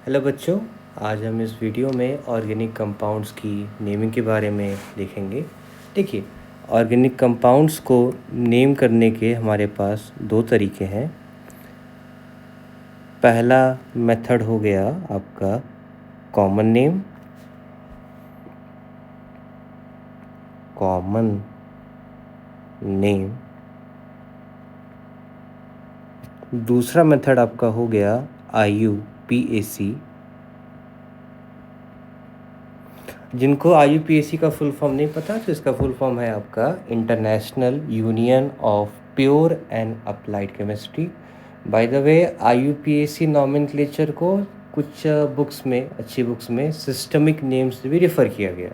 Hello बच्चों, आज हम इस वीडियो में ऑर्गेनिक कंपाउंड्स की नेमिंग के बारे में देखेंगे। देखिए, ऑर्गेनिक कंपाउंड्स को नेम करने के हमारे पास दो तरीके हैं। पहला मेथड हो गया आपका कॉमन नेम। दूसरा मेथड आपका हो गया IUPAC। जिनको IUPAC का फुल फॉर्म नहीं पता तो इसका फुल फॉर्म है आपका international union of pure and applied chemistry. Bye the way, IUPAC nomenclature को कुछ बुक्स में, अच्छी बुक्स में सिस्टमिक नेम से भी रेफ़र किया गया।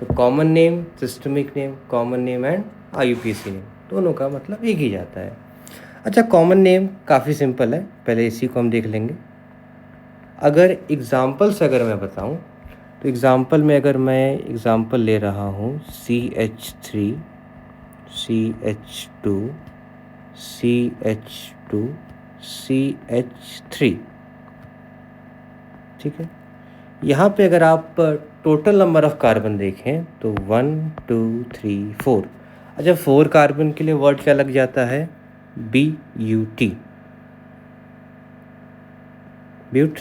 तो common name, systemic name, common name and IUPAC name दोनों का मतलब एक ही जाता है। अच्छा, कॉमन नेम काफ़ी सिंपल है, पहले इसी को हम देख लेंगे। अगर एग्ज़ाम्पल्स अगर मैं बताऊं तो एग्ज़ाम्पल में अगर मैं एग्ज़ाम्पल ले रहा हूँ CH3, CH2, CH2, CH3, ठीक है। यहाँ पे अगर आप टोटल नंबर ऑफ़ कार्बन देखें तो 1 2 3 4। अच्छा, 4 कार्बन के लिए वर्ड क्या लग जाता है? BUT, ब्यूट।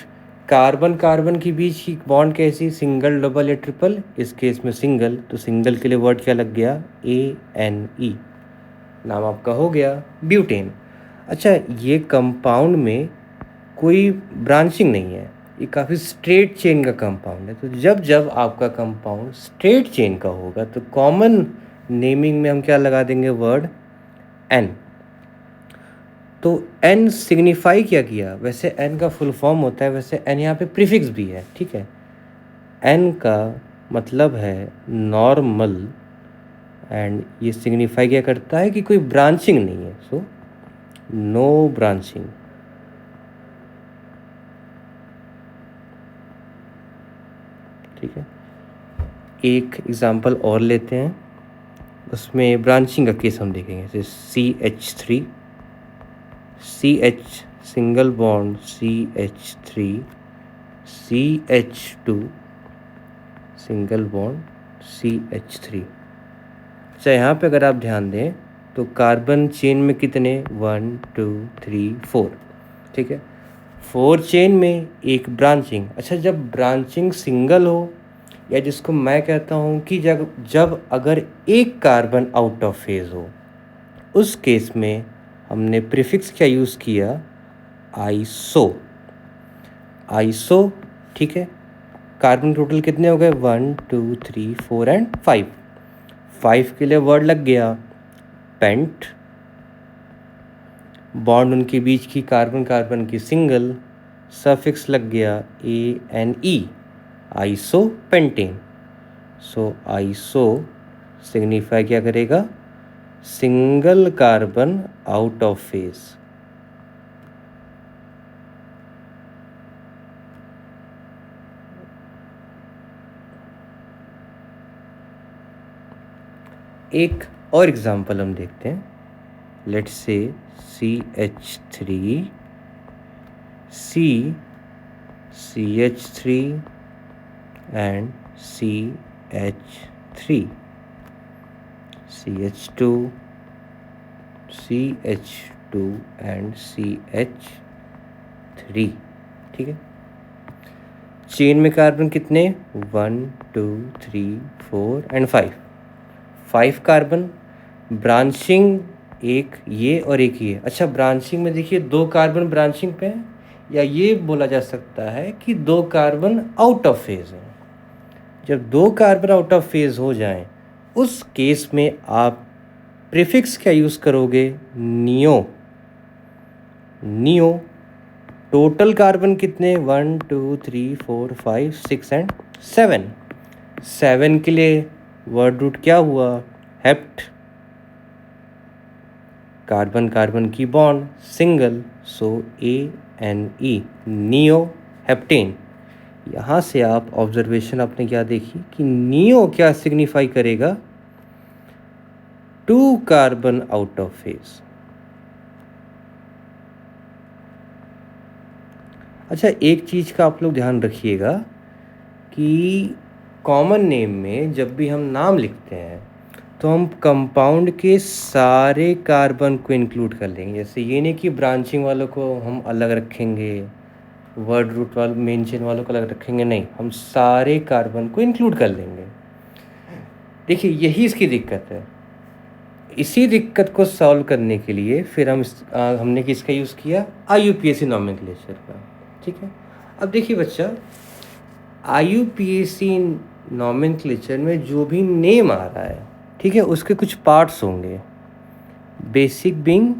कार्बन कार्बन के बीच की बॉन्ड कैसी? सिंगल, डबल या ट्रिपल? इस केस में सिंगल, तो सिंगल के लिए वर्ड क्या लग गया? ANE। नाम आपका हो गया ब्यूटेन। अच्छा, ये कंपाउंड में कोई ब्रांचिंग नहीं है, ये काफ़ी स्ट्रेट चेन का कंपाउंड है। तो जब जब आपका कंपाउंड स्ट्रेट चेन का होगा तो कॉमन नेमिंग में हम क्या लगा देंगे? Word N। तो N सिग्निफाई क्या किया? वैसे N का फुल फॉर्म होता है, वैसे N यहाँ पे प्रीफिक्स भी है, ठीक है। N का मतलब है नॉर्मल, एंड ये सिग्निफाई क्या करता है कि कोई ब्रांचिंग नहीं है, सो नो ब्रांचिंग। ठीक है, एक एग्जांपल और लेते हैं, उसमें ब्रांचिंग का केस हम देखेंगे। जैसे CH3, CH single bond CH3, CH2 single bond CH3। अच्छा, यहाँ पे अगर आप ध्यान दें तो कार्बन चेन में कितने? 1 2 3 4, ठीक है। 4 चेन में एक ब्रांचिंग। अच्छा, जब ब्रांचिंग सिंगल हो, या जिसको मैं कहता हूँ कि जब जब अगर एक कार्बन आउट ऑफ फेज हो, उस केस में हमने प्रीफिक्स क्या यूज़ किया? आइसो, ठीक है। कार्बन टोटल कितने हो गए? 1 2 3 4 एंड 5। 5 के लिए वर्ड लग गया पेंट। बॉन्ड उनके बीच की कार्बन कार्बन की सिंगल, सफिक्स लग गया ANE, आइसो पेंटेन। सो आइसो सिग्निफाई क्या करेगा? Single carbon out of phase. एक और एग्जांपल हम देखते हैं। Let's say CH3, CH3 and CH3, CH2, CH2 and CH3, ठीक है। चेन में कार्बन कितने? 1 2 3 4 एंड 5। 5 कार्बन, ब्रांचिंग एक ये और एक ये। अच्छा, ब्रांचिंग में देखिए 2 कार्बन ब्रांचिंग पे हैं, या ये बोला जा सकता है कि 2 कार्बन आउट ऑफ फेज हैं। जब 2 कार्बन आउट ऑफ फेज हो जाएं, उस केस में आप प्रीफिक्स क्या यूज़ करोगे? नियो। टोटल कार्बन कितने? 1 2 3 4 5 6 एंड 7। 7 के लिए वर्ड रूट क्या हुआ? हेप्ट। कार्बन कार्बन की बॉन्ड सिंगल, सो ANE, नियो हेप्टेन। यहाँ से आप ऑब्जर्वेशन आपने क्या देखी कि नियो क्या सिग्निफाई करेगा? 2 कार्बन आउट ऑफ फेज। अच्छा, एक चीज़ का आप लोग ध्यान रखिएगा कि कॉमन नेम में जब भी हम नाम लिखते हैं तो हम कंपाउंड के सारे कार्बन को इंक्लूड कर लेंगे। जैसे ये नहीं कि ब्रांचिंग वालों को हम अलग रखेंगे, वर्ड रूट वालों मेन चेन वालों को अलग रखेंगे, नहीं, हम सारे कार्बन को इंक्लूड कर लेंगे। देखिए, यही इसकी दिक्कत है। इसी दिक्कत को सॉल्व करने के लिए फिर हमने किसका यूज़ किया? IUPAC नॉमेनक्लेचर का। ठीक है, अब देखिए बच्चा, IUPAC नॉमेनक्लेचर में जो भी नेम आ रहा है, ठीक है, उसके कुछ पार्ट्स होंगे। बेसिक बीइंग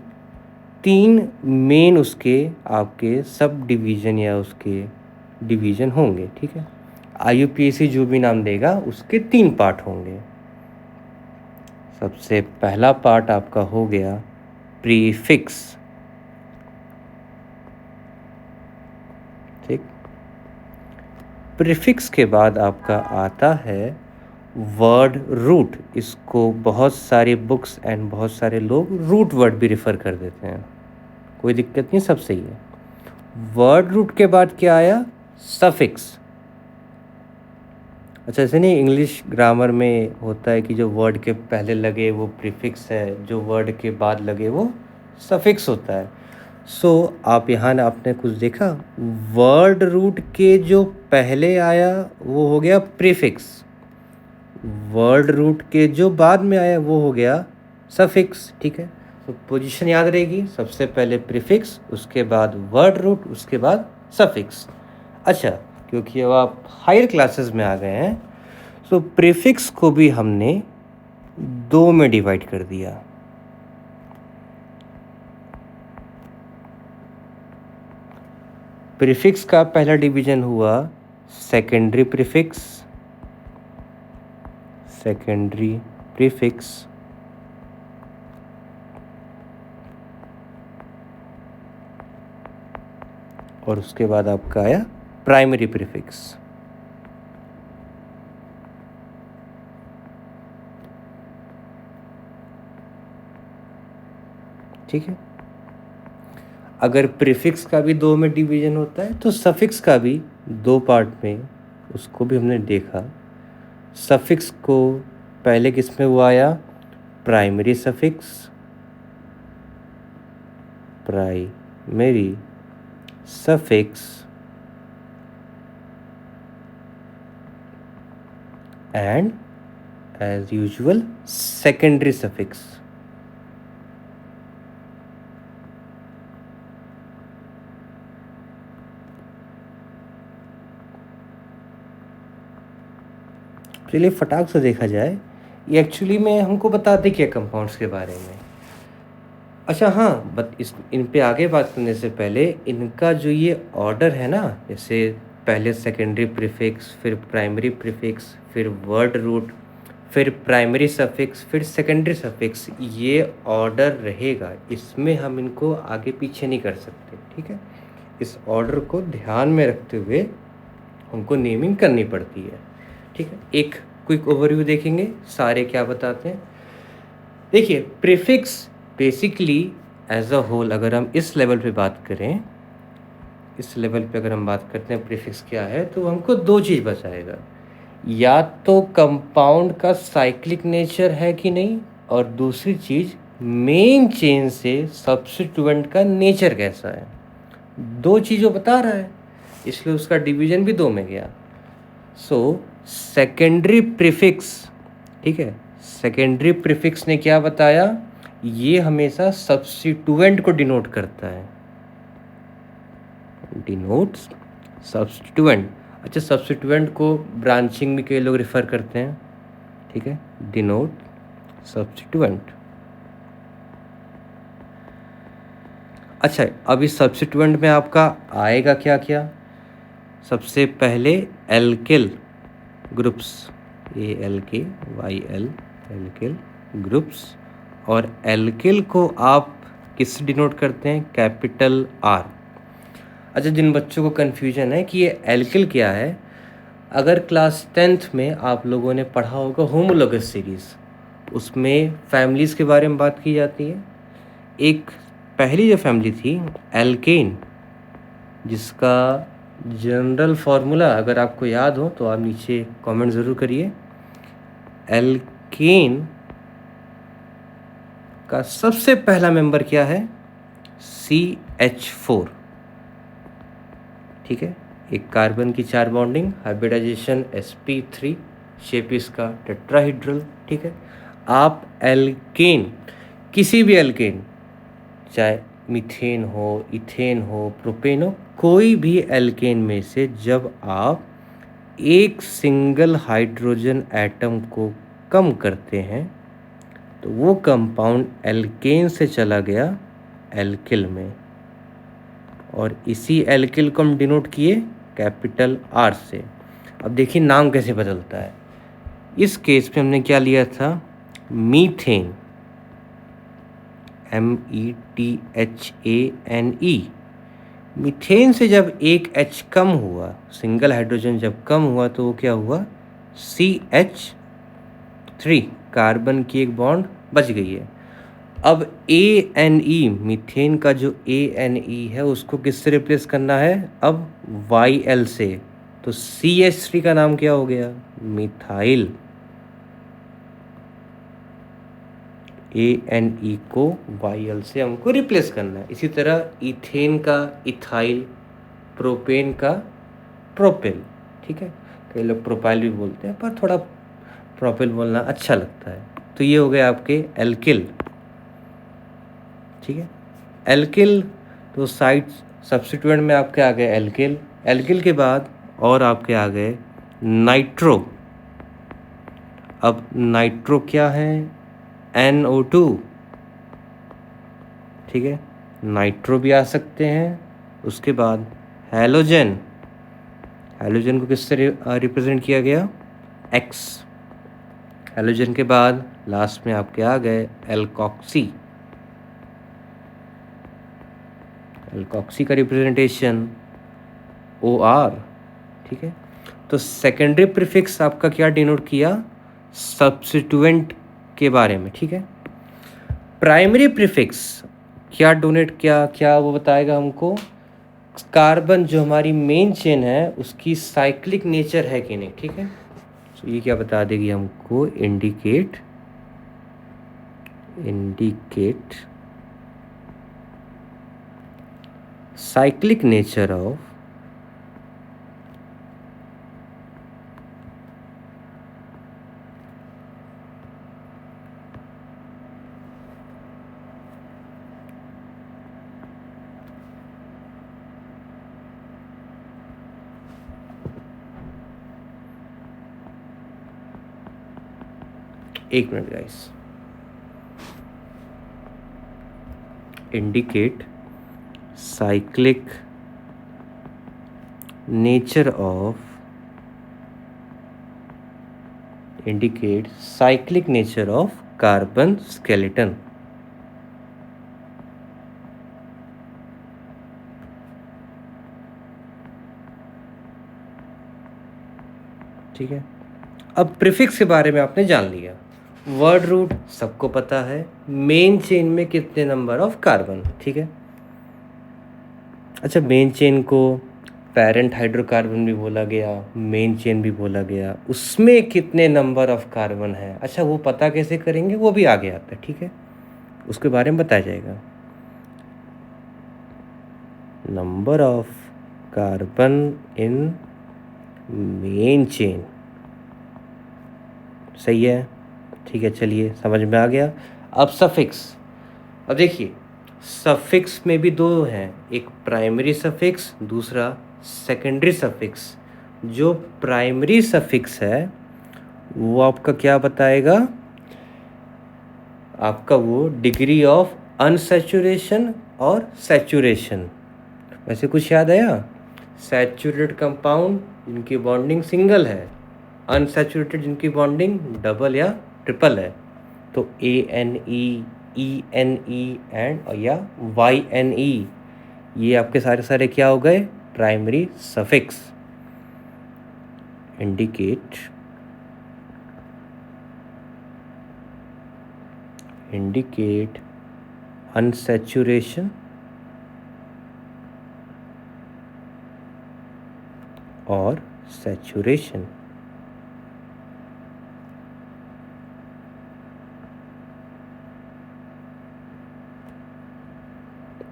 3 मेन उसके आपके सब डिवीज़न या उसके डिवीज़न होंगे। ठीक है, IUPAC जो भी नाम देगा उसके 3 पार्ट होंगे। सबसे पहला पार्ट आपका हो गया प्रीफिक्स। ठीक, प्रीफिक्स के बाद आपका आता है वर्ड रूट। इसको बहुत सारे बुक्स एंड बहुत सारे लोग रूट वर्ड भी रेफर कर देते हैं, कोई दिक्कत नहीं, सब सही है। वर्ड रूट के बाद क्या आया? सफिक्स। अच्छा, ऐसे नहीं, इंग्लिश ग्रामर में होता है कि जो वर्ड के पहले लगे वो प्रीफिक्स है, जो वर्ड के बाद लगे वो सफिक्स होता है। सो आप यहाँ ना आपने कुछ देखा, वर्ड रूट के जो पहले आया वो हो गया प्रीफिक्स, वर्ड रूट के जो बाद में आया वो हो गया सफिक्स। ठीक है, तो पोजीशन याद रहेगी, सबसे पहले प्रीफिक्स, उसके बाद वर्ड रूट, उसके बाद सफिक्स। अच्छा, क्योंकि अब आप हायर क्लासेस में आ गए हैं, तो प्रीफिक्स को भी हमने 2 में डिवाइड कर दिया। प्रीफिक्स का पहला डिवीजन हुआ सेकेंडरी प्रीफिक्स, सेकेंडरी प्रीफिक्स, और उसके बाद आपका आया प्राइमरी प्रीफिक्स। ठीक है, अगर प्रीफिक्स का भी 2 में डिवीजन होता है तो सफिक्स का भी 2 पार्ट में, उसको भी हमने देखा। सफिक्स को पहले किस में वो आया? Primary suffix, primary suffix and as usual secondary suffix. चलिए फटाक से देखा जाए, ये एक्चुअली में हमको बताते क्या कंपाउंड्स के बारे में। अच्छा हाँ, इन पे आगे बात करने से पहले इनका जो ये ऑर्डर है ना, जैसे पहले सेकेंडरी प्रीफिक्स, फिर प्राइमरी प्रीफिक्स, फिर वर्ड रूट, फिर प्राइमरी सफिक्स, फिर सेकेंडरी सफिक्स, ये ऑर्डर रहेगा, इसमें हम इनको आगे पीछे नहीं कर सकते। ठीक है, इस ऑर्डर को ध्यान में रखते हुए हमको नेमिंग करनी पड़ती है। ठीक है, एक क्विक ओवरव्यू देखेंगे सारे क्या बताते हैं। देखिए, prefix basically as a whole अगर हम इस लेवल पे बात करें, इस लेवल पे अगर हम बात करते हैं प्रीफिक्स क्या है, तो हमको 2 चीज़ बताएगा, या तो कंपाउंड का साइक्लिक नेचर है कि नहीं, और दूसरी चीज़ मेन चेन से सब्स्टिट्यूएंट का नेचर कैसा है। 2 चीज़ों बता रहा है, इसलिए उसका डिवीजन भी 2 में गया। सो सेकेंडरी प्रीफिक्स, ठीक है, सेकेंडरी प्रीफिक्स ने क्या बताया? ये हमेशा सब्स्टिट्यूएंट को डिनोट करता है, डिनोट्स सब्स्टिट्यूएंट। अच्छा, सब्स्टिट्यूएंट को ब्रांचिंग में कई लोग रेफर करते हैं। ठीक है, डिनोट सब्स्टिट्यूएंट। अच्छा, अब इस सब्स्टिट्यूएंट में आपका आएगा क्या क्या? सबसे पहले alkyl groups, ALKYL, alkyl groups, और एल्किल को आप किससे डिनोट करते हैं? Capital R। अच्छा, जिन बच्चों को कन्फ्यूजन है कि ये एल्किल क्या है, अगर क्लास 10th में आप लोगों ने पढ़ा होगा होमोलोगस सीरीज़, उसमें फैमिलीज़ के बारे में बात की जाती है। एक पहली जो फैमिली थी एल्केन, जिसका जनरल फार्मूला अगर आपको याद हो तो आप नीचे कमेंट ज़रूर करिए। एल्केन का सबसे पहला मेंबर क्या है? CH4। ठीक है, एक कार्बन की 4 बॉन्डिंग, हाइब्रिडाइजेशन sp3, शेप इसका टेट्राहीड्रल। ठीक है, आप एल्केन, किसी भी एल्केन, चाहे मीथेन हो, इथेन हो, प्रोपेन हो, कोई भी एल्केन में से जब आप एक सिंगल हाइड्रोजन एटम को कम करते हैं तो वो कंपाउंड एल्केन से चला गया एल्किल में, और इसी एल्किल को हम डिनोट किए कैपिटल R से। अब देखिए नाम कैसे बदलता है। इस केस में हमने क्या लिया था? Methane, METHANE। मीथेन से जब एक H कम हुआ, सिंगल हाइड्रोजन जब कम हुआ तो वो क्या हुआ? CH3, कार्बन की एक बॉन्ड बच गई है। अब ANE, मीथेन का जो ANE है उसको किससे रिप्लेस करना है? अब YL से। तो CH3 का नाम क्या हो गया? मिथाइल। ANE को YL से हमको रिप्लेस करना है। इसी तरह इथेन का इथाइल, प्रोपेन का प्रोपिल। ठीक है, कई लोग प्रोपाइल भी बोलते हैं पर थोड़ा प्रोपिल बोलना अच्छा लगता है। तो ये हो गए आपके एल्किल। ठीक है, एल्किल तो साइड सब्स्टिट्यूएंट में आपके आ गए एल्किल। एल्किल के बाद और आपके आ गए नाइट्रो। अब नाइट्रो क्या है? NO2। ठीक है, नाइट्रो भी आ सकते हैं। उसके बाद हैलोजन, हैलोजन को किससे रिप्रेजेंट किया गया? X। हैलोजन के बाद लास्ट में आपके आ गए एल्कॉक्सी। एल्कॉक्सी का रिप्रेजेंटेशन OR। ठीक है, तो सेकेंडरी प्रीफिक्स आपका क्या डिनोट किया? सब्स्टिट्यूएंट के बारे में। ठीक है, प्राइमरी प्रीफिक्स क्या डोनेट क्या वो बताएगा हमको? कार्बन जो हमारी मेन चेन है उसकी साइक्लिक नेचर है कि नहीं। ठीक है, तो ये क्या बता देगी हमको? इंडिकेट साइक्लिक नेचर ऑफ एक minute guys, indicate cyclic nature of carbon skeleton. ठीक है, अब प्रीफिक्स के बारे में आपने जान लिया। वर्ड रूट सबको पता है, मेन चेन में कितने नंबर ऑफ कार्बन। ठीक है, अच्छा मेन चेन को पेरेंट हाइड्रोकार्बन भी बोला गया, मेन चेन भी बोला गया, उसमें कितने नंबर ऑफ कार्बन है, अच्छा वो पता कैसे करेंगे? वो भी आगे आता है। ठीक है, उसके बारे में बताया जाएगा। Number of carbon in main chain, सही है। ठीक है, चलिए समझ में आ गया। अब सफिक्स, अब देखिए सफिक्स में भी दो हैं, एक प्राइमरी सफिक्स, दूसरा सेकेंडरी सफिक्स। जो प्राइमरी सफिक्स है वो आपका क्या बताएगा? आपका वो डिग्री ऑफ अनसैचुरेशन और सैचुरेशन। वैसे कुछ याद आया? सैचुरेटेड कंपाउंड जिनकी बॉन्डिंग सिंगल है, अनसैचुरेटेड जिनकी बॉन्डिंग डबल या ट्रिपल है। तो ANE, ENE एंड या YNE, ये आपके सारे सारे क्या हो गए? Primary suffix. इंडिकेट अनसैचुरेशन और सैचुरेशन।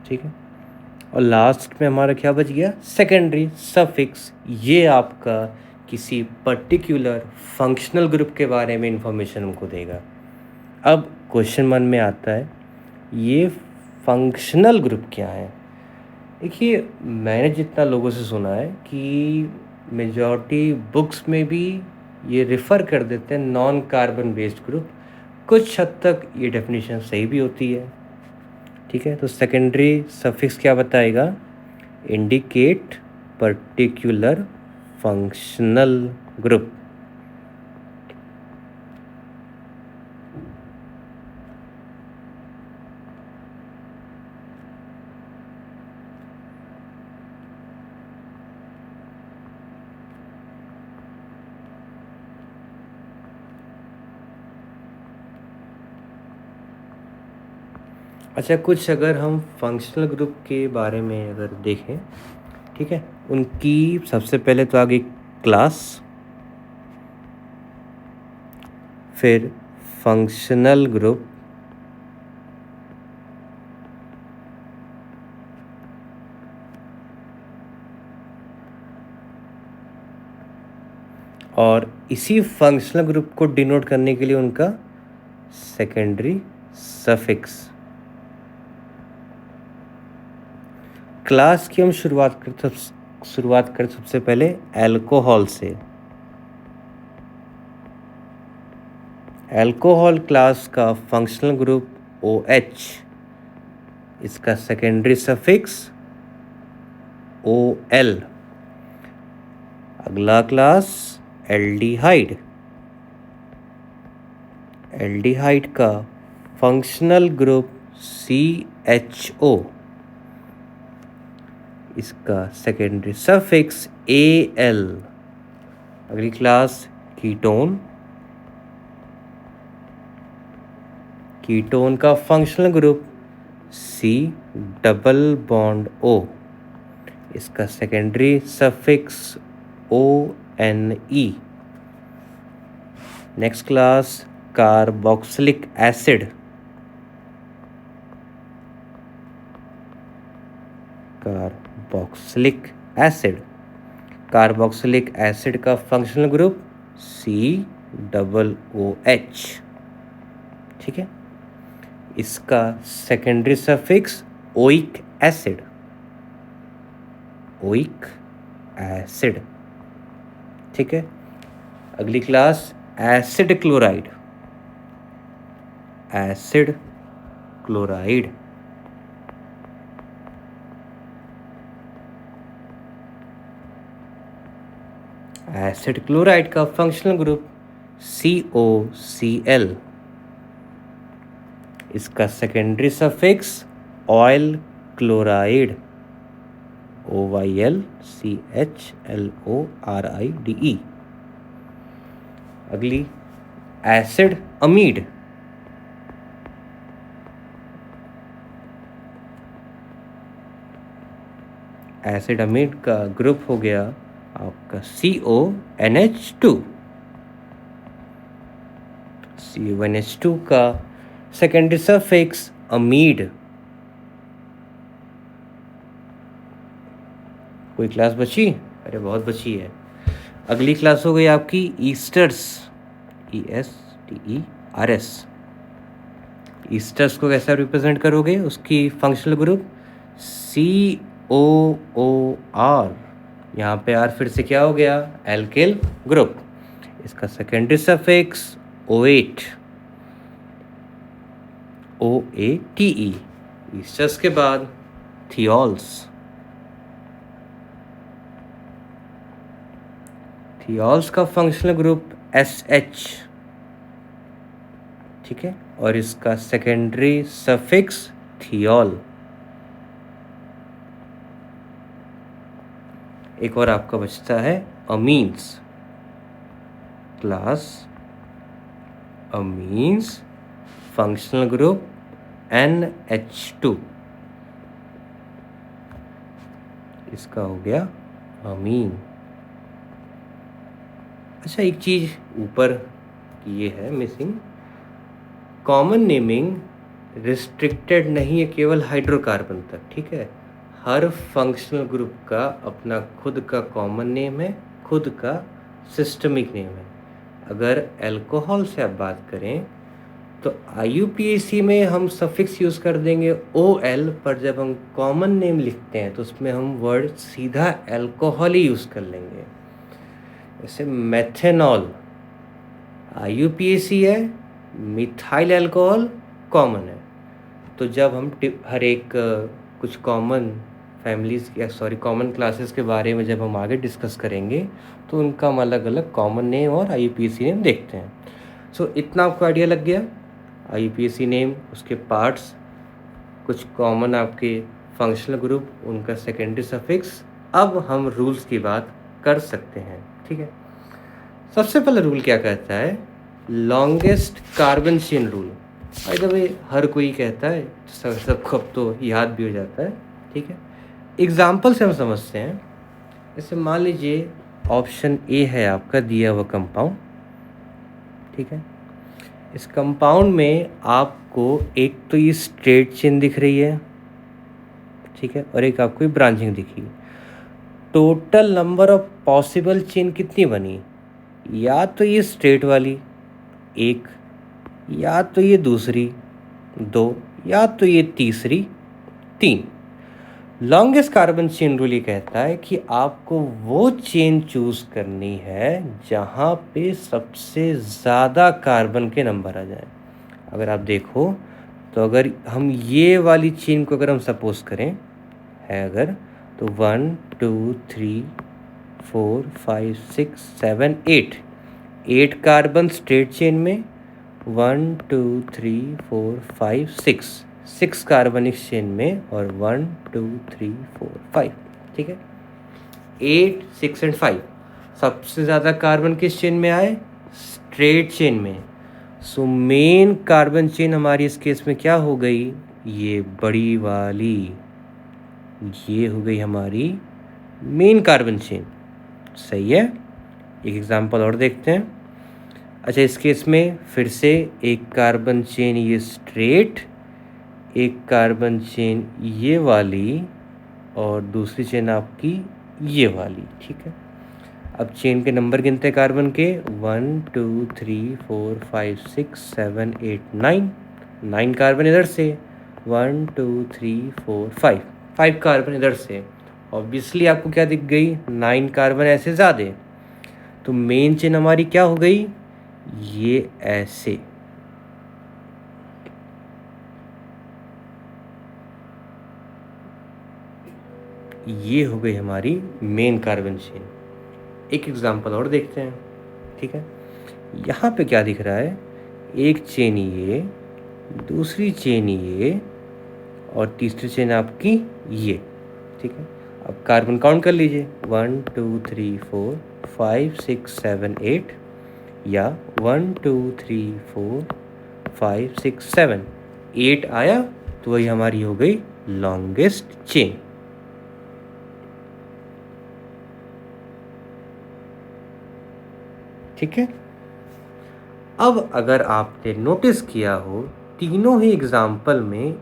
ठीक है, और लास्ट में हमारा क्या बच गया, सेकेंडरी सफिक्स। ये आपका किसी पर्टिकुलर फंक्शनल ग्रुप के बारे में इंफॉर्मेशन हमको देगा। अब क्वेश्चन मन में आता है, ये फंक्शनल ग्रुप क्या है। देखिए, मैंने जितना लोगों से सुना है कि मेजॉरिटी बुक्स में भी ये रिफ़र कर देते हैं नॉन कार्बन बेस्ड ग्रुप। कुछ हद तक ये डेफिनेशन सही भी होती है। ठीक है, तो सेकेंडरी सफिक्स क्या बताएगा, इंडिकेट पर्टिकुलर फंक्शनल ग्रुप। अच्छा, कुछ अगर हम फंक्शनल ग्रुप के बारे में अगर देखें, ठीक है, उनकी सबसे पहले तो आगे क्लास, फिर फंक्शनल ग्रुप, और इसी फंक्शनल ग्रुप को डिनोट करने के लिए उनका सेकेंडरी सफिक्स। क्लास की हम शुरुआत कर सबसे पहले अल्कोहल से। अल्कोहल क्लास का फंक्शनल ग्रुप OH, इसका सेकेंडरी सफिक्स OL। अगला क्लास एल्डिहाइड, एल्डिहाइड का फंक्शनल ग्रुप CHO, इसका सेकेंडरी सफिक्स AL। अगली क्लास कीटोन, कीटोन का functional group C double bond O, इसका secondary suffix ONE। Next class carboxylic acid, carboxylic acid, carboxylic acid का functional group COOH। ठीक है, इसका secondary suffix oic acid, oic acid. ठीक है, अगली class acid chloride, acid chloride, acid chloride का functional group COCl, इसका secondary suffix oil chloride, OYLCHLORIDE। अगली एसिड अमीड, एसिड अमीड का ग्रुप हो गया आपका CONH2, CONH2 का सेकेंडरी सफिक्स अमीड। कोई क्लास बची? अरे बहुत बची है। अगली क्लास हो गई आपकी ईस्टर्स, ESTERS। ईस्टर्स को कैसा रिप्रेजेंट करोगे, उसकी फंक्शनल ग्रुप COOR। यहाँ पे R फिर से क्या हो गया, एल्किल ग्रुप, इसका secondary suffix OATE, OATE। Esters के बाद थियोल्स, थियोल्स का फंक्शनल ग्रुप SH। ठीक है, और इसका सेकेंडरी सफिक्स थियोल। एक और आपका बचता है amines, class amines, functional group NH2, इसका हो गया अमीन। अच्छा, एक चीज़ ऊपर ये है मिसिंग, कॉमन नेमिंग रिस्ट्रिक्टेड नहीं है केवल हाइड्रोकार्बन तक, ठीक है। हर फंक्शनल ग्रुप का अपना खुद का कॉमन नेम है, खुद का सिस्टमिक नेम है। अगर अल्कोहल से आप बात करें तो IUPAC में हम सफिक्स यूज़ कर देंगे OL, पर जब हम कॉमन नेम लिखते हैं तो उसमें हम वर्ड सीधा अल्कोहल ही यूज़ कर लेंगे। जैसे मेथेनॉल IUPAC है, मिथाइल अल्कोहल कॉमन है। तो जब हम हर एक कुछ कॉमन फैमिलीज़ या कॉमन क्लासेस के बारे में जब हम आगे डिस्कस करेंगे तो उनका हम अलग अलग कॉमन नेम और IUPAC नेम देखते हैं। सो इतना आपको आइडिया लग गया, IUPAC नेम, उसके पार्ट्स, कुछ कॉमन आपके फंक्शनल ग्रुप, उनका सेकेंडरी सफिक्स। अब हम रूल्स की बात कर सकते हैं, ठीक है। सबसे पहला रूल क्या कहता है, longest carbon chain rule. By the way हर कोई कहता है, सबको अब तो याद भी हो जाता है, ठीक है। एग्जाम्पल से हम समझते हैं। जैसे मान लीजिए ऑप्शन ए है आपका दिया हुआ कंपाउंड, ठीक है। इस कंपाउंड में आपको एक तो ये स्ट्रेट चेन दिख रही है, ठीक है, और एक आपको ब्रांचिंग दिखी। Total number of possible chain कितनी बनी, या तो ये स्ट्रेट वाली एक, या तो ये दूसरी दो, या तो ये तीसरी तीन। लॉन्गेस्ट कार्बन चेन रूल ये कहता है कि आपको वो चेन चूज करनी है जहाँ पे सबसे ज़्यादा कार्बन के नंबर आ जाए। अगर आप देखो तो अगर हम ये वाली चेन को अगर हम सपोज करें है अगर, तो 1 2 3 4 5 6 7 8 कार्बन स्ट्रेट चेन में, 1 2 3 4 5 6 कार्बन इस चेन में, और 1 2 3 4 5, ठीक है। 8 6 एंड 5 सबसे ज़्यादा कार्बन किस चेन में आए, स्ट्रेट चेन में। सो मेन कार्बन चेन हमारी इस केस में क्या हो गई, ये बड़ी वाली, ये हो गई हमारी मेन कार्बन चेन, सही है। एक एग्जांपल और देखते हैं। अच्छा, इस केस में फिर से एक कार्बन चेन ये स्ट्रेट, एक कार्बन चेन ये वाली, और दूसरी चेन आपकी ये वाली, ठीक है। अब चेन के नंबर गिनते हैं कार्बन के, 1 2 3 4 5 6 7 8 9 कार्बन इधर से, 1 2 3 4 5 कार्बन इधर से। ऑब्वियसली आपको क्या दिख गई, 9 कार्बन ऐसे ज़्यादा, तो मेन चेन हमारी क्या हो गई, ये ऐसे। ये हो गई हमारी मेन कार्बन चेन। एक एग्जांपल और देखते हैं, ठीक है। यहाँ पे क्या दिख रहा है, एक चेन ये, दूसरी चेन ये, और तीसरी चेन आपकी ये, ठीक है। अब कार्बन काउंट कर लीजिए, 1 2 3 4 5 6 7 8, या 1 2 3 4 5 6 7 8 आया, तो वही हमारी हो गई लॉन्गेस्ट चेन। ठीक है। अब अगर आपने नोटिस किया हो, तीनों ही एग्जाम्पल में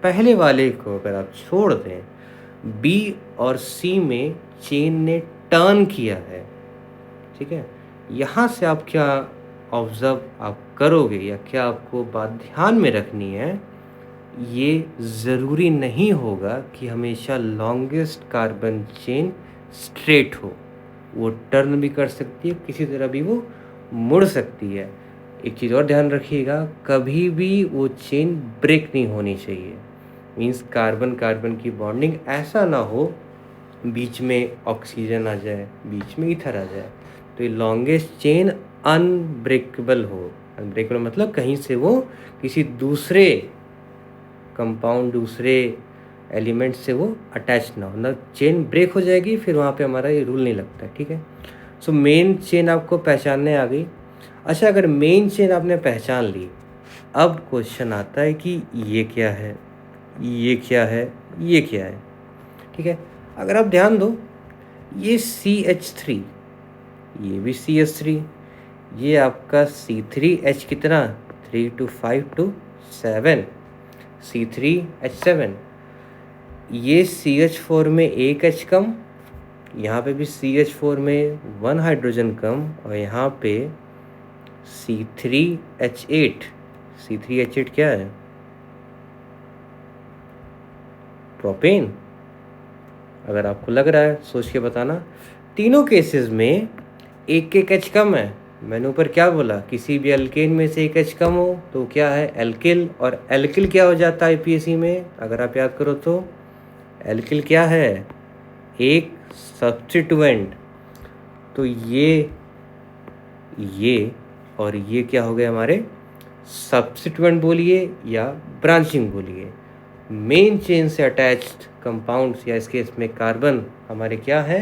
पहले वाले को अगर आप छोड़ दें, बी और सी में चेन ने टर्न किया है, ठीक है। यहाँ से आप क्या ऑब्जर्व आप करोगे, या क्या आपको बात ध्यान में रखनी है, ये ज़रूरी नहीं होगा कि हमेशा लॉन्गेस्ट कार्बन चेन स्ट्रेट हो, वो टर्न भी कर सकती है, किसी तरह भी वो मुड़ सकती है। एक चीज़ और ध्यान रखिएगा, कभी भी वो चेन ब्रेक नहीं होनी चाहिए। मीन्स कार्बन कार्बन की बॉन्डिंग ऐसा ना हो बीच में ऑक्सीजन आ जाए, बीच में ईथर आ जाए, तो ये लॉन्गेस्ट चेन अनब्रेकेबल हो। अनब्रेकेबल मतलब कहीं से वो किसी दूसरे कंपाउंड, दूसरे एलिमेंट से वो अटैच ना हो, ना चेन ब्रेक हो जाएगी, फिर वहाँ पे हमारा ये रूल नहीं लगता है, ठीक है। सो मेन चेन आपको पहचानने आ गई। अच्छा, अगर मेन चेन आपने पहचान ली, अब क्वेश्चन आता है कि ये क्या है, ये क्या है, ये क्या है, ठीक है। अगर आप ध्यान दो, ये CH3 ये भी CH3, ये आपका C3H कितना 3 to 5 to 7, C3H7। ये CH4 में एक H कम, यहाँ पे भी CH4 में 1 हाइड्रोजन कम, और यहाँ पे C3H8। C3H8 क्या है? प्रोपेन। अगर आपको लग रहा है सोच के बताना। तीनों केसेस में एक एक H कम है। मैंने ऊपर क्या बोला, किसी भी एल्केन में से एक H कम हो तो क्या है? एल्किल। और एल्किल क्या हो जाता है IPAC में? अगर आप याद करो तो एल्किल क्या है? एक सब्स्टिट्यूएंट। तो ये और ये क्या हो गए हमारे? सब्स्टिट्यूएंट बोलिए या ब्रांचिंग बोलिए। मेन चेन से अटैच्ड कंपाउंड्स या इस केस में कार्बन हमारे क्या है?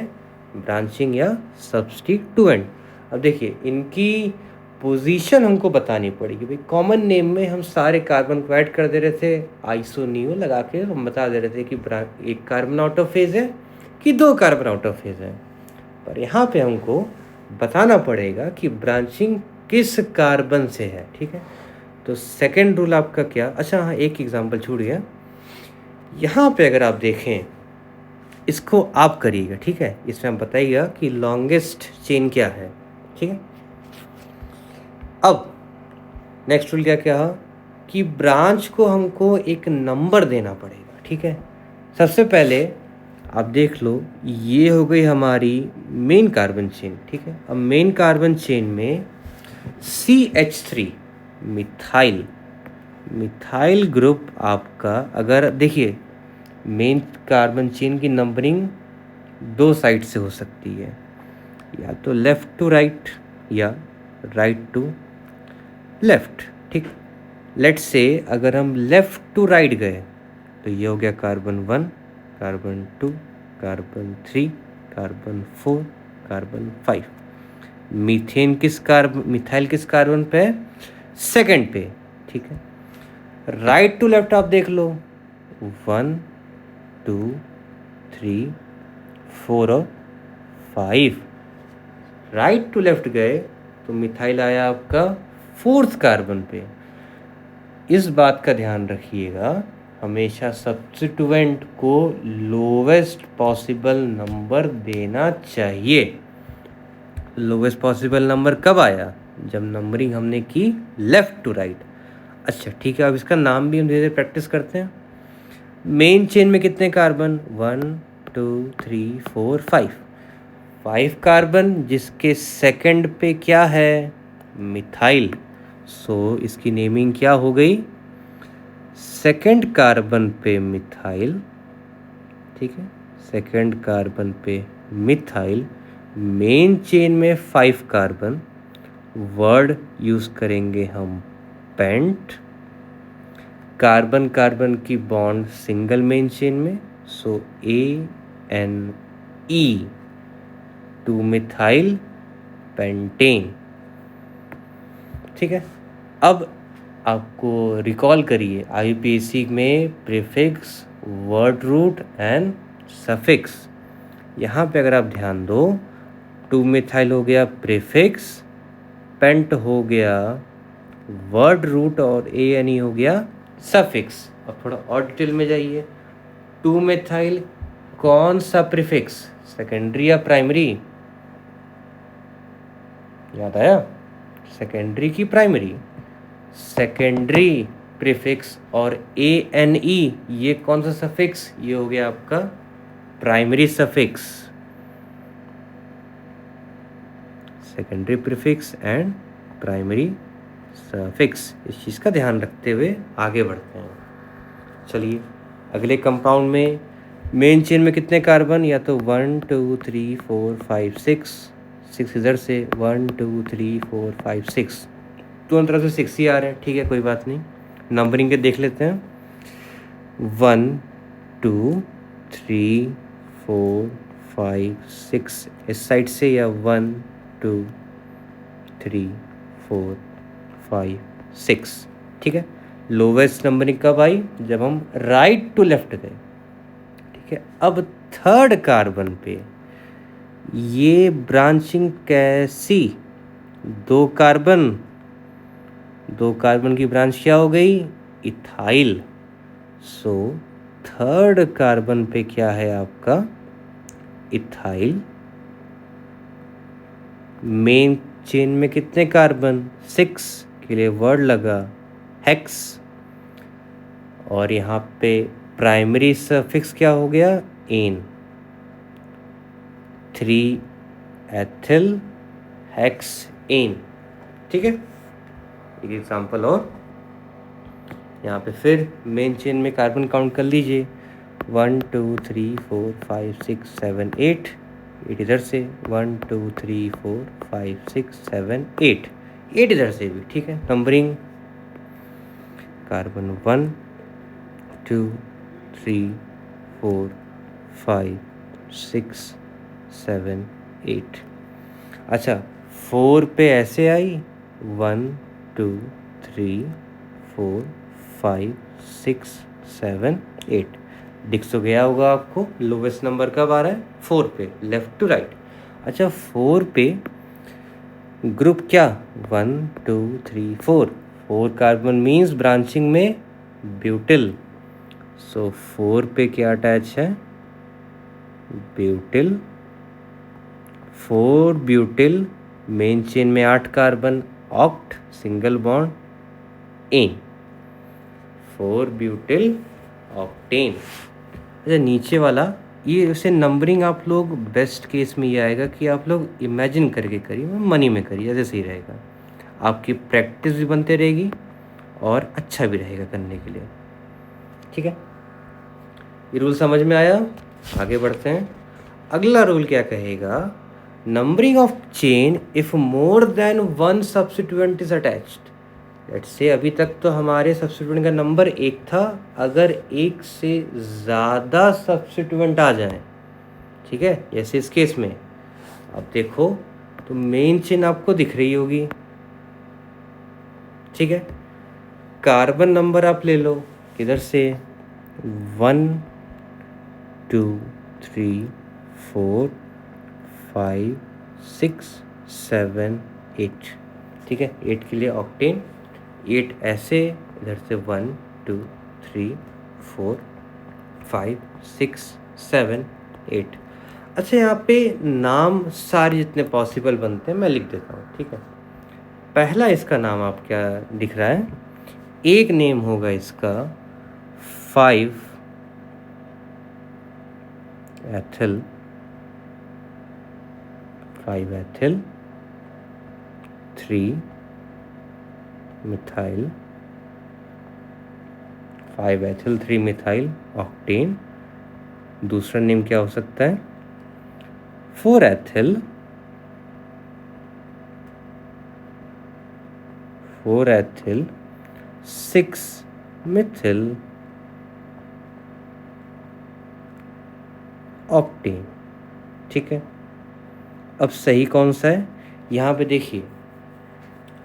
ब्रांचिंग या सब्स्टिट्यूएंट। अब देखिए इनकी पोजीशन हमको बतानी पड़ेगी भाई। कॉमन नेम में हम सारे कार्बन को ऐड कर दे रहे थे, आइसोनियो लगा के हम बता दे रहे थे कि एक कार्बन आउट ऑफ फेज है कि 2 कार्बन आउट ऑफ फेज है। पर यहाँ पे हमको बताना पड़ेगा कि ब्रांचिंग किस कार्बन से है। ठीक है, तो सेकेंड रूल आपका क्या? अच्छा हाँ, एक एग्जाम्पल छूट गया। यहाँ पे अगर आप देखें, इसको आप करिएगा, ठीक है। इसमें आप बताइएगा कि लॉन्गेस्ट चेन क्या है। ठीक है, अब नेक्स्ट रूल क्या क्या कि ब्रांच को हमको एक नंबर देना पड़ेगा। ठीक है, सबसे पहले आप देख लो, ये हो गई हमारी मेन कार्बन चेन। ठीक है, अब मेन कार्बन चेन में CH3 मिथाइल ग्रुप आपका, अगर देखिए मेन कार्बन चेन की नंबरिंग 2 साइड से हो सकती है, या तो लेफ्ट टू राइट या राइट टू लेफ्ट। ठीक, लेट्स से अगर हम लेफ्ट टू राइट गए तो ये हो गया carbon 1, carbon 2, carbon 3, carbon 4, carbon 5। Methane methyl किस कार्बन पे है? सेकंड पे। ठीक है, राइट टू लेफ्ट आप देख लो, 1 2 3 4 और 5। राइट टू लेफ्ट गए तो मिथाइल आया आपका 4th कार्बन पे। इस बात का ध्यान रखिएगा, हमेशा सब्स्टिट्यूएंट को लोवेस्ट पॉसिबल नंबर देना चाहिए। लोवेस्ट पॉसिबल नंबर कब आया? जब नंबरिंग हमने की लेफ्ट टू राइट। अच्छा ठीक है, अब इसका नाम भी हम धीरे धीरे प्रैक्टिस करते हैं। मेन चेन में कितने कार्बन? 1 2 3 4 5 कार्बन, जिसके सेकंड पे क्या है? मिथाइल। सो इसकी नेमिंग क्या हो गई? सेकंड कार्बन पे मिथाइल। ठीक है, सेकंड कार्बन पे मिथाइल। मेन चेन में 5 कार्बन, वर्ड यूज करेंगे हम पेंट। कार्बन कार्बन की बॉन्ड सिंगल मेन चेन में, सो ANE 2 मिथाइल पेंटेन। ठीक है, अब आपको रिकॉल करिए IUPAC में prefix, word root and suffix. यहाँ पे अगर आप ध्यान दो, 2 मिथाइल हो गया प्रीफिक्स, पेंट हो गया वर्ड रूट, और ANE हो गया सफिक्स। अब थोड़ा और डिटेल में जाइए। 2 मिथाइल कौन सा प्रीफिक्स? सेकेंडरी या प्राइमरी? याद आया? सेकेंडरी की प्राइमरी? Secondary prefix. और ANE ये कौन सा सफिक्स? ये हो गया आपका primary suffix. Secondary prefix and primary suffix, इस चीज़ का ध्यान रखते हुए आगे बढ़ते हैं। चलिए अगले कंपाउंड में मेन चेन में कितने कार्बन? या तो 1 2 3 4 5 6 इधर से 1 2 3 4 5 6, दोनों तरफ से 6 ही आ रहे हैं। ठीक है, कोई बात नहीं, नंबरिंग के देख लेते हैं। 1 2 3 4 5 6 इस साइड से, या 1 2 3 4 5 6। ठीक है, लोवेस्ट नंबरिंग कब आई? जब हम राइट टू लेफ्ट गए। ठीक है, अब थर्ड कार्बन पे ये ब्रांचिंग कैसी? दो कार्बन की ब्रांच क्या हो गई? इथाइल। सो थर्ड कार्बन पे क्या है आपका? इथाइल। मेन चेन में कितने कार्बन? 6 के लिए वर्ड लगा हेक्स। और यहाँ पे प्राइमरी सफिक्स क्या हो गया? एन। 3 ethyl hex ane. ठीक है, एक एग्जांपल और यहाँ पे फिर मेन चेन में कार्बन काउंट कर लीजिए। 1 2 3 4 5 6 7 8। 8 इधर से 1 2 3 4 5 6 7 8। 8 इधर से भी। ठीक है, नंबरिंग कार्बन 1 2 3 4 5 6 7 8। अच्छा, 4 पे ऐसे आई 1 2 3 4 5 6 7 8। दिख तो गया होगा आपको लोवेस्ट नंबर कब आ रहा है? 4 पे, लेफ्ट टू राइट। अच्छा, 4 पे ग्रुप क्या? 1 2 3 4। 4 कार्बन मीन्स ब्रांचिंग में ब्यूटिल। सो 4 पे क्या अटैच है? ब्यूटिल। 4 ब्यूटिल। मेन चेन में 8 carbon, oct, single bond ane. 4 butyl octane. अच्छा, नीचे वाला ये उसे नंबरिंग आप लोग बेस्ट केस में ये आएगा कि आप लोग इमेजिन करके करिए, मनी में करिए, ऐसे सही रहेगा। आपकी प्रैक्टिस भी बनते रहेगी और अच्छा भी रहेगा करने के लिए। ठीक है, ये रूल समझ में आया? आगे बढ़ते हैं। अगला रूल क्या कहेगा? Numbering of chain if more than 1 substituent is attached. Let's say अभी तक तो हमारे सब्स्टिट्यूएंट का नंबर 1 था। अगर एक से ज़्यादा सब्स्टिट्यूएंट आ जाए, ठीक है, जैसे इस केस में, अब देखो तो मेन चेन आपको दिख रही होगी। ठीक है, कार्बन नंबर आप ले लो, किधर से? 1 2 3 4 5 6 7 8। ठीक है, 8 के लिए ऑक्टेन। 8 ऐसे, इधर से 1 2 3 4 5 6 7 8। अच्छा, यहाँ पे नाम सारे जितने पॉसिबल बनते हैं मैं लिख देता हूँ। ठीक है, पहला इसका नाम आप क्या दिख रहा है? एक नेम होगा इसका 5 ethyl. 5 ethyl 3 methyl. 5 ethyl 3 methyl octane. दूसरा नेम क्या हो सकता है? 4 एथिल 6 मिथिल ऑक्टेन। ठीक है, अब सही कौन सा है? यहाँ पे देखिए,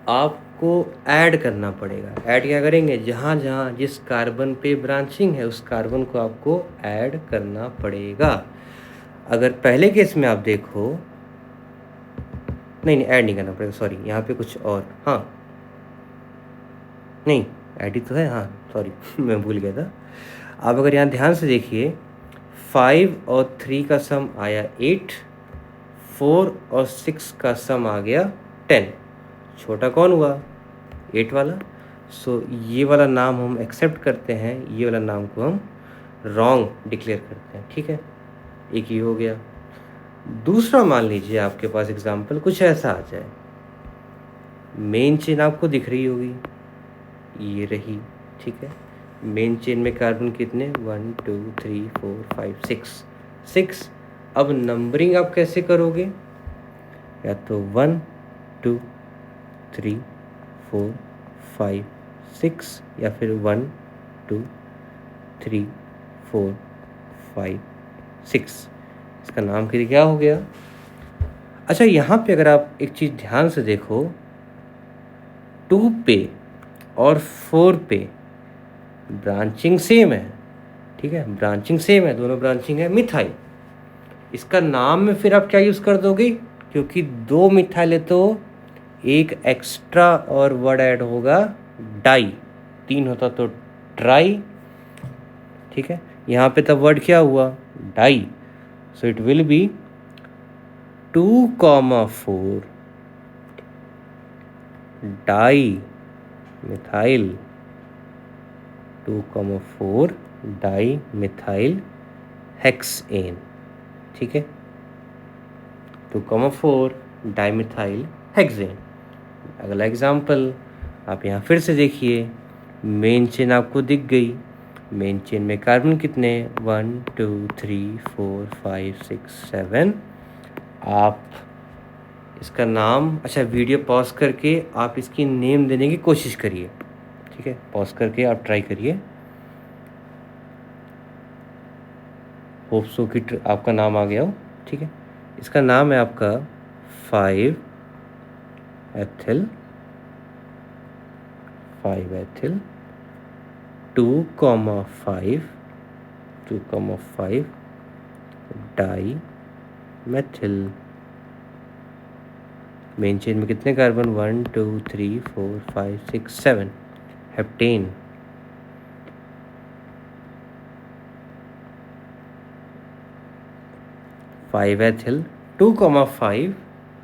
आपको ऐड करना पड़ेगा। ऐड क्या करेंगे? जहाँ जहाँ जिस कार्बन पे ब्रांचिंग है उस कार्बन को आपको ऐड करना पड़ेगा। अगर पहले केस में आप देखो, नहीं ऐड नहीं करना पड़ेगा, सॉरी, यहाँ पे कुछ और, हाँ नहीं ऐड ही तो है, हाँ सॉरी मैं भूल गया था। आप अगर यहाँ ध्यान से देखिए, 5 और 3 का सम आया 8, 4 और 6 का सम आ गया 10। छोटा कौन हुआ? 8 वाला। सो ये वाला नाम हम एक्सेप्ट करते हैं, ये वाला नाम को हम रॉन्ग डिक्लेयर करते हैं। ठीक है, एक ये हो गया। दूसरा मान लीजिए आपके पास एग्जाम्पल कुछ ऐसा आ जाए। मेन चेन आपको दिख रही होगी, ये रही। ठीक है, मेन चेन में कार्बन कितने? 1 2 3 4 5 6। अब नंबरिंग आप कैसे करोगे? या तो 1 2 3 4 5 6, या फिर 1 2 3 4 5 6। इसका नाम क्या हो गया? अच्छा, यहाँ पे अगर आप एक चीज़ ध्यान से देखो, 2 पे और 4 पे ब्रांचिंग सेम है। ठीक है, ब्रांचिंग सेम है, दोनों ब्रांचिंग है मिथाइल। इसका नाम में फिर आप क्या यूज़ कर दोगे, क्योंकि 2 मिथाइल है तो एक एक्स्ट्रा और वर्ड ऐड होगा डाई, 3 होता तो ट्राई, ठीक है। यहाँ पे तब वर्ड क्या हुआ, di, so it will be 2,4 di methyl, 2,4 di methyl hexane, ठीक है, 2,4 डाई मिथाइल हेक्सेन। अगला एग्जाम्पल आप यहाँ फिर से देखिए, मेन चेन आपको दिख गई, मेन चेन में कार्बन कितने, 1 2 3 4 5 6 7। आप इसका नाम, अच्छा वीडियो पॉज करके आप इसकी नेम देने की कोशिश करिए, ठीक है, पॉज करके आप ट्राई करिए, होप सो कि आपका नाम आ गया हो, ठीक है। इसका नाम है आपका 5 ethyl 2,5 di methyl. Main chain में कितने carbon, 1 2 3 4 5 6 7, heptane. Five ethyl 2,5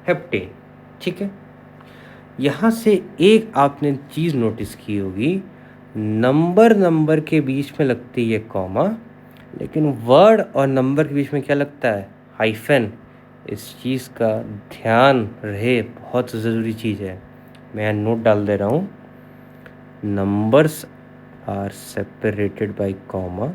heptane, ठीक है। यहाँ से एक आपने चीज़ नोटिस की होगी, नंबर के बीच में लगती है कॉमा, लेकिन वर्ड और नंबर के बीच में क्या लगता है, हाइफन। इस चीज़ का ध्यान रहे, बहुत ज़रूरी चीज़ है। मैं यहाँ नोट डाल दे रहा हूँ, numbers are separated by comma,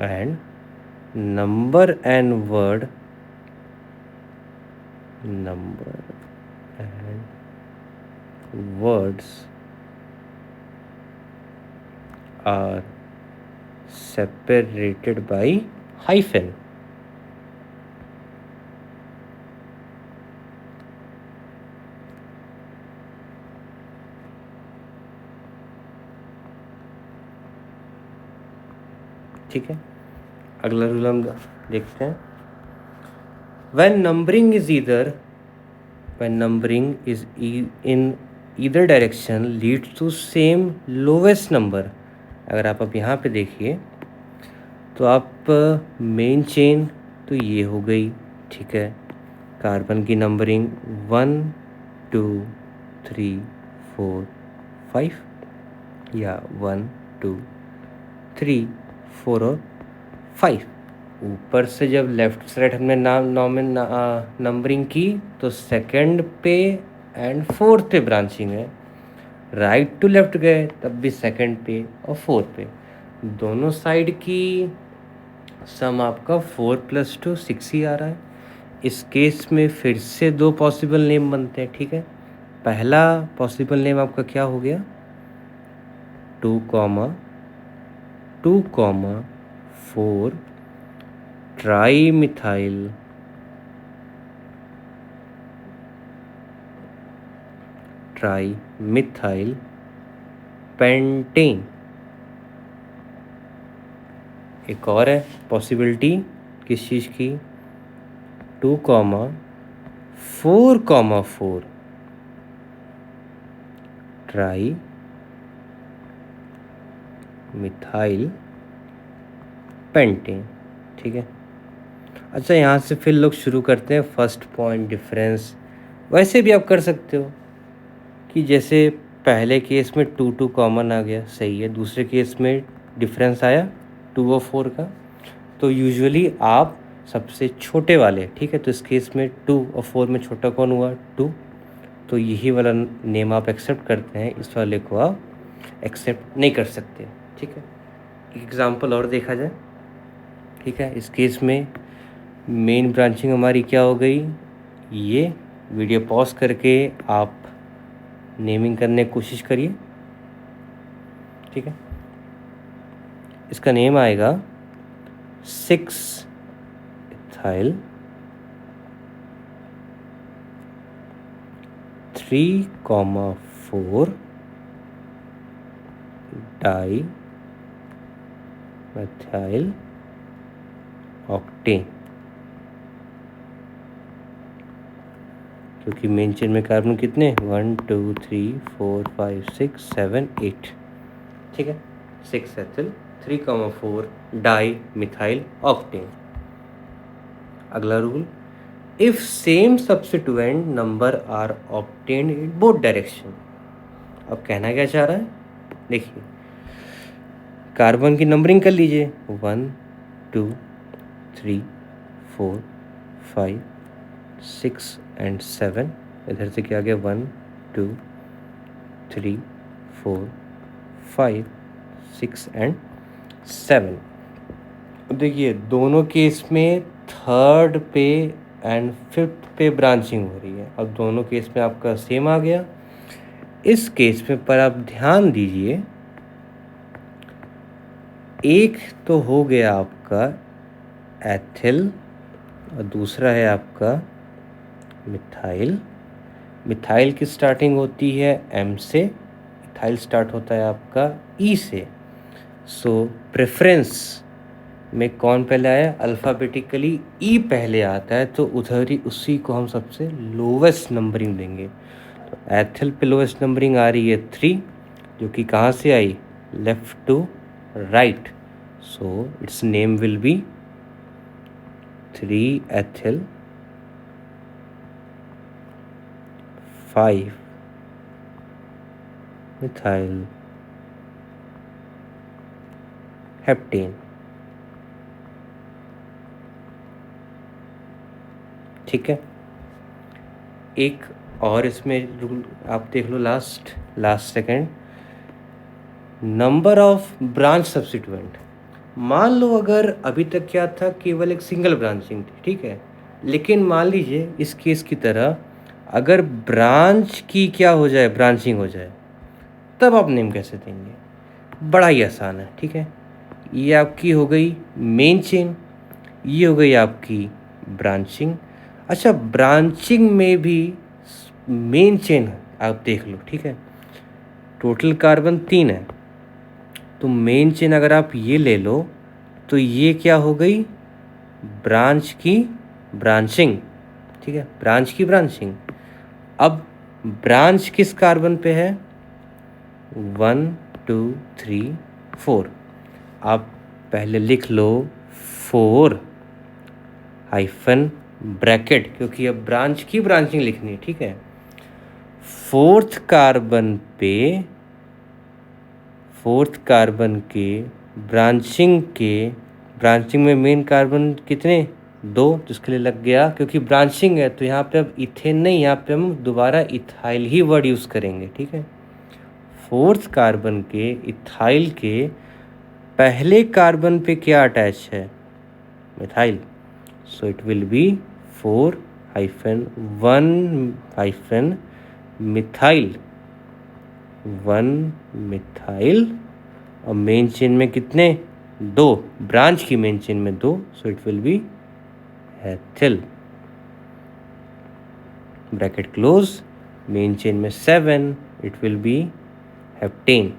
and number and words are separated by hyphen, ठीक है। अगला रूल हम देखते हैं, when numbering is in either direction leads to same lowest number। अगर आप अब यहाँ पे देखिए तो आप मेन चेन तो ये हो गई, ठीक है, कार्बन की नंबरिंग 1 2 3 4 5 या 1 2 3 4 और 5। ऊपर से जब लेफ्ट से राइट हमने नंबरिंग की तो सेकंड पे एंड फोर्थ पे ब्रांचिंग है, राइट टू लेफ्ट गए तब भी सेकंड पे और फोर्थ पे, दोनों साइड की सम आपका 4 + 2 6 ही आ रहा है। इस केस में फिर से 2 पॉसिबल नेम बनते हैं, ठीक है। पहला पॉसिबल नेम आपका क्या हो गया, 2, 4 ट्राई मिथाइल पेंटेन। एक और है पॉसिबिलिटी किस चीज़ की, 2, 4, 4 ट्राई मिथाइल पेंटेन, ठीक है। अच्छा, यहाँ से फिर लोग शुरू करते हैं फर्स्ट पॉइंट डिफरेंस। वैसे भी आप कर सकते हो कि जैसे पहले केस में 2 2 कॉमन आ गया, सही है, दूसरे केस में डिफरेंस आया 2 और 4 का, तो यूजुअली आप सबसे छोटे वाले, ठीक है, तो इस केस में 2 और 4 में छोटा कौन हुआ, 2, तो यही वाला नेम आप एक्सेप्ट करते हैं, इस वाले को आप एक्सेप्ट नहीं कर सकते, ठीक है। एक एग्जांपल और देखा जाए, ठीक है। इस केस में मेन ब्रांचिंग हमारी क्या हो गई, ये वीडियो पॉज करके आप नेमिंग करने की कोशिश करिए, ठीक है। इसका नेम आएगा 6-ethyl 3,4 डाइमेथाइल ऑक्टेन, क्योंकि मेन चेन में कार्बन कितने 1 2 3 4 5 6 7 8, ठीक है। 6-ethyl 3,4 dimethyl octane. अगला rule, if same substituent number are obtained in both direction. अब कहना क्या चाह रहा है, देखिए कार्बन की नंबरिंग कर लीजिए 1 2 3 4 5 6 एंड 7। इधर से क्या आ गया 1 2 3 4 5 6 एंड 7। देखिए दोनों केस में थर्ड पे एंड फिफ्थ पे ब्रांचिंग हो रही है। अब दोनों केस में आपका सेम आ गया। इस केस में पर आप ध्यान दीजिए, एक तो हो गया आपका एथिल और दूसरा है आपका मिथाइल। मिथाइल की स्टार्टिंग होती है एम से, इथाइल स्टार्ट होता है आपका ई से। सो प्रेफरेंस में कौन पहले आया, अल्फ़ाबेटिकली ई पहले आता है, तो उधर ही उसी को हम सबसे लोवेस्ट नंबरिंग देंगे। तो एथिल पे लोवेस्ट नंबरिंग आ रही है 3, जो कि कहाँ से आई, left to right. So its name will be 3-ethyl 5-methyl heptane. ठीक है, एक और इसमें रूल आप देख लो, last second, number of branch substituent. मान लो अगर अभी तक क्या था, केवल एक सिंगल ब्रांचिंग थी, ठीक है, लेकिन मान लीजिए इस केस की तरह अगर ब्रांच की क्या हो जाए, ब्रांचिंग हो जाए, तब आप नेम कैसे देंगे, बड़ा ही आसान है। ठीक है, ये आपकी हो गई मेन चेन, ये हो गई आपकी ब्रांचिंग। अच्छा, ब्रांचिंग में भी मेन चेन आप देख लो, ठीक है, टोटल कार्बन 3 है, तो मेन चेन अगर आप ये ले लो तो ये क्या हो गई, ब्रांच की ब्रांचिंग। ठीक है, ब्रांच की ब्रांचिंग। अब ब्रांच किस कार्बन पे है, 1 2 3 4। आप पहले लिख लो 4 हाइफन ब्रैकेट, क्योंकि अब ब्रांच की ब्रांचिंग लिखनी है। ठीक है, फोर्थ कार्बन के ब्रांचिंग में मेन कार्बन कितने, 2, जिसके लिए लग गया, क्योंकि ब्रांचिंग है तो यहाँ पे अब इथेन नहीं, यहाँ पे हम दोबारा इथाइल ही वर्ड यूज़ करेंगे। ठीक है, फोर्थ कार्बन के इथाइल के पहले कार्बन पे क्या अटैच है, methyl. So it will B 4-1 methyl, 1 methyl. और मेन चेन में कितने, 2, ब्रांच की मेन चेन में 2, सो it will B ethyl, bracket close. Main chain में 7, इट विल बी हेप्टेन।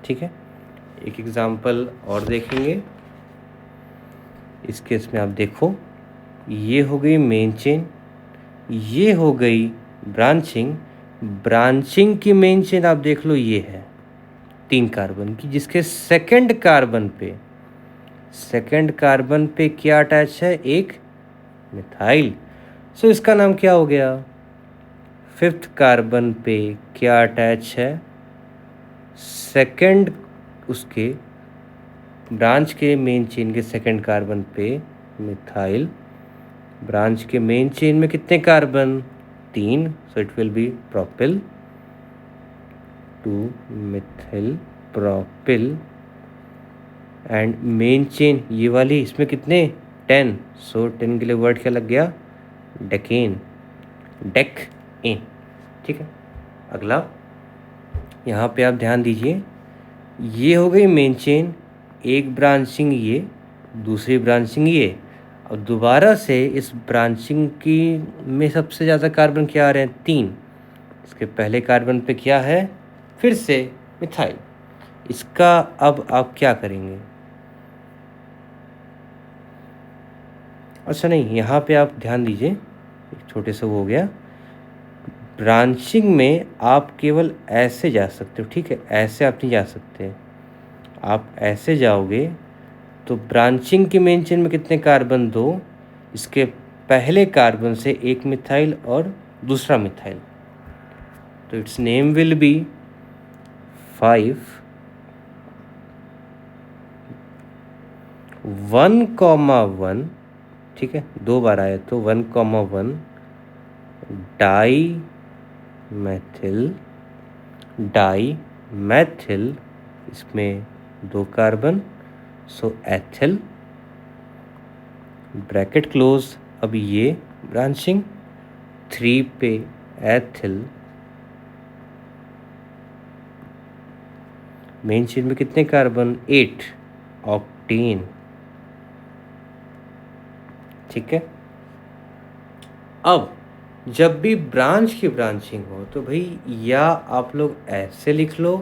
ठीक है, एक एग्जाम्पल और देखेंगे। इस केस में आप देखो, ये हो गई मेन चेन, ये हो गई ब्रांचिंग की मेन चेन आप देख लो, ये है 3 कार्बन की, जिसके सेकंड कार्बन पे क्या अटैच है, एक मिथाइल। सो इसका नाम क्या हो गया, फिफ्थ कार्बन पे क्या अटैच है, सेकंड उसके ब्रांच के मेन चेन के सेकंड कार्बन पे मिथाइल। ब्रांच के मेन चेन में कितने carbon, 3, so it will B propyl, 2-methyl propyl. And main chain ये वाली, इसमें कितने, 10, सो 10 के लिए वर्ड क्या लग गया, डेकेन। ठीक है, अगला यहाँ पे आप ध्यान दीजिए, ये हो गई मेन चेन, एक ब्रांचिंग ये, दूसरी ब्रांचिंग ये, और दोबारा से इस ब्रांचिंग की में सबसे ज़्यादा कार्बन क्या आ रहे हैं? 3। इसके पहले कार्बन पे क्या है? फिर से मिथाइल। इसका अब आप क्या करेंगे? अच्छा नहीं, यहाँ पे आप ध्यान दीजिए, एक छोटे से वो हो गया। ब्रांचिंग में आप केवल ऐसे जा सकते हो, ठीक है, ऐसे आप नहीं जा सकते। आप ऐसे जाओगे तो ब्रांचिंग की मेन चेन में कितने कार्बन? 2। इसके पहले कार्बन से एक मिथाइल और दूसरा मिथाइल, तो इट्स नेम विल बी 5 1,1, ठीक है, 2 बार आया तो 1,1 डाई मैथिल, इसमें 2 कार्बन, सो एथिल, ब्रैकेट क्लोज। अब ये ब्रांचिंग 3 पे एथिल, मेन चेन में कितने कार्बन? 8, ऑक्टेन, ठीक है। अब जब भी ब्रांच की ब्रांचिंग हो तो भाई या आप लोग ऐसे लिख लो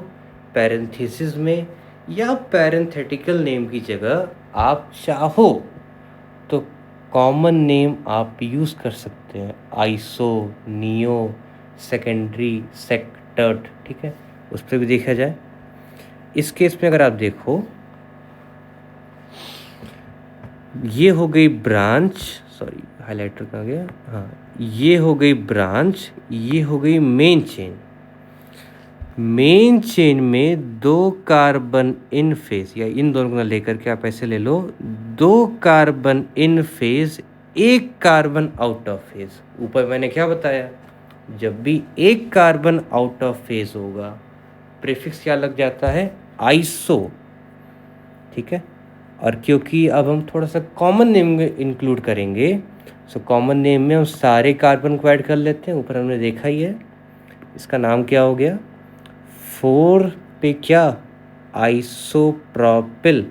पैरेंथेसिस में, या पैरेंथेटिकल नेम की जगह आप चाहो तो कॉमन नेम आप यूज़ कर सकते हैं, आइसो, नियो, सेकेंडरी, सेक्टर्ट, ठीक है, उस पर भी देखा जाए। इस केस में अगर आप देखो, ये हो गई ब्रांच, सॉरी हाइलाइटर कहाँ गया, हाँ, ये हो गई ब्रांच, ये हो गई मेन चेन। मेन चेन में 2 कार्बन इन फेज, या इन दोनों को लेकर के आप ऐसे ले लो, 2 carbon in phase, 1 carbon out of phase. ऊपर मैंने क्या बताया, जब भी 1 कार्बन आउट ऑफ फेज होगा प्रीफिक्स क्या लग जाता है? आइसो, ठीक है। और क्योंकि अब हम थोड़ा सा कॉमन नेम इंक्लूड करेंगे, सो कॉमन नेम में हम सारे कार्बन को ऐड कर लेते हैं। ऊपर हमने देखा ही है, इसका नाम क्या हो गया? 4 पे क्या? आइसोप्रोपिल,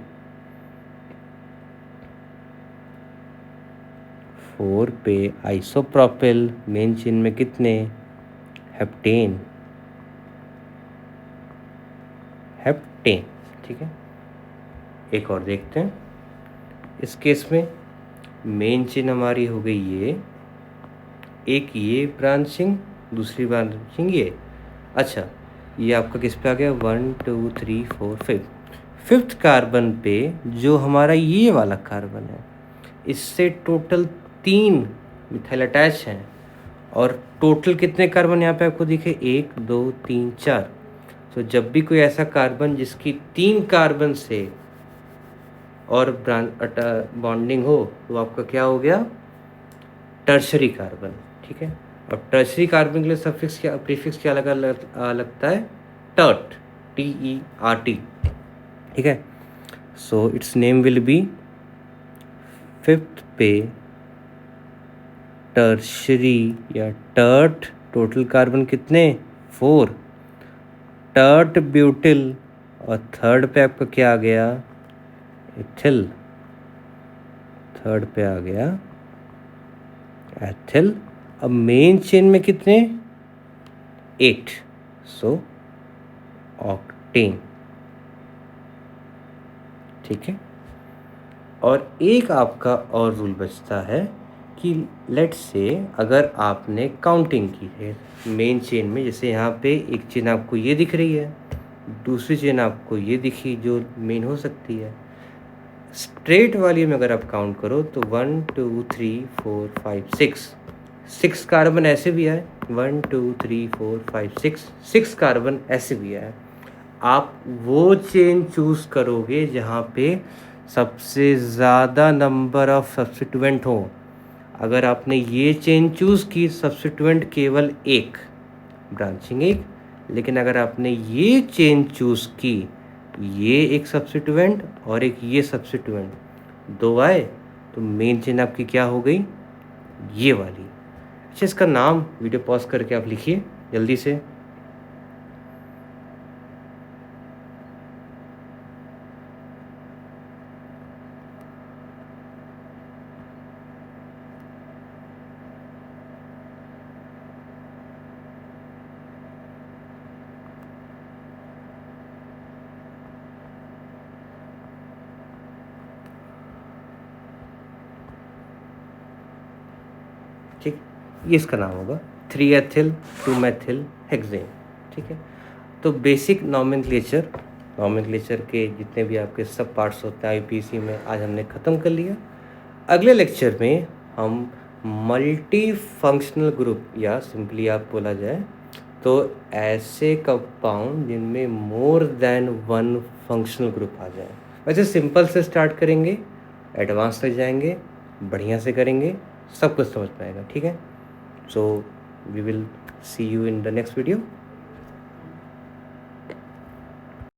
4 पे आइसोप्रोपिल, मेन चेन में कितने? हेप्टेन, हेप्टेन, ठीक है। एक और देखते हैं, इस केस में मेन चेन हमारी हो गई ये, एक ये ब्रांचिंग, दूसरी ब्रांचिंग ये। अच्छा, ये आपका किस पे आ गया? 1 2 3 4 5, 5th कार्बन पे जो हमारा ये वाला कार्बन है, इससे टोटल 3 मिथाइल अटैच हैं। और टोटल कितने कार्बन यहाँ पे आपको दिखे? 1 2 3 4। तो जब भी कोई ऐसा कार्बन जिसकी 3 कार्बन से और बॉन्डिंग हो तो आपका क्या हो गया? टर्शरी कार्बन, ठीक है। और टर्शरी कार्बन के लिए सफिक्स क्या, प्रीफिक्स क्या लगता है? टर्ट, TERT, ठीक है। सो its name will B 5th पे टर्शरी या टर्ट, टोटल कार्बन कितने? 4, टर्ट ब्यूटिल, और 3rd पे आपका क्या आ गया? एथिल, 3rd पे आ गया एथिल। अब मेन चेन में कितने? 8, सो ऑक्टेन, ठीक है। और एक आपका और रूल बचता है कि लेट्स से अगर आपने काउंटिंग की है मेन चेन में, जैसे यहाँ पे एक चेन आपको ये दिख रही है, दूसरी चेन आपको ये दिखी जो मेन हो सकती है, स्ट्रेट वाली में अगर आप काउंट करो तो 1 2 3 4 5 6 कार्बन ऐसे भी आए, 1 2 3 4 5 6 कार्बन ऐसे भी आए। आप वो चेन चूज़ करोगे जहाँ पे सबसे ज़्यादा नंबर ऑफ सब्स्टिट्यूएंट हो। अगर आपने ये चेन चूज़ की, सब्स्टिट्यूएंट केवल 1, ब्रांचिंग 1, लेकिन अगर आपने ये चेन चूज़ की, ये एक सब्स्टिट्यूएंट और एक ये सब्स्टिट्यूएंट, 2 आए, तो मेन चेन आपकी क्या हो गई? ये वाली। अच्छा, इसका नाम वीडियो पॉज करके आप लिखिए जल्दी से। ठीक, ये इसका नाम होगा 3 एथिल 2 मेथिल हेक्सेन। ठीक है, तो बेसिक नॉमेनक्लेचर के जितने भी आपके सब पार्ट्स होते हैं आईपीसी में आज हमने ख़त्म कर लिया। अगले लेक्चर में हम मल्टी फंक्शनल ग्रुप या सिंपली आप बोला जाए तो ऐसे कंपाउंड जिनमें more than one functional group आ जाए। वैसे सिंपल से स्टार्ट करेंगे, एडवांस तक जाएंगे, बढ़िया से करेंगे, सब कुछ समझ पाएगा। ठीक है, so we will see you in the next video.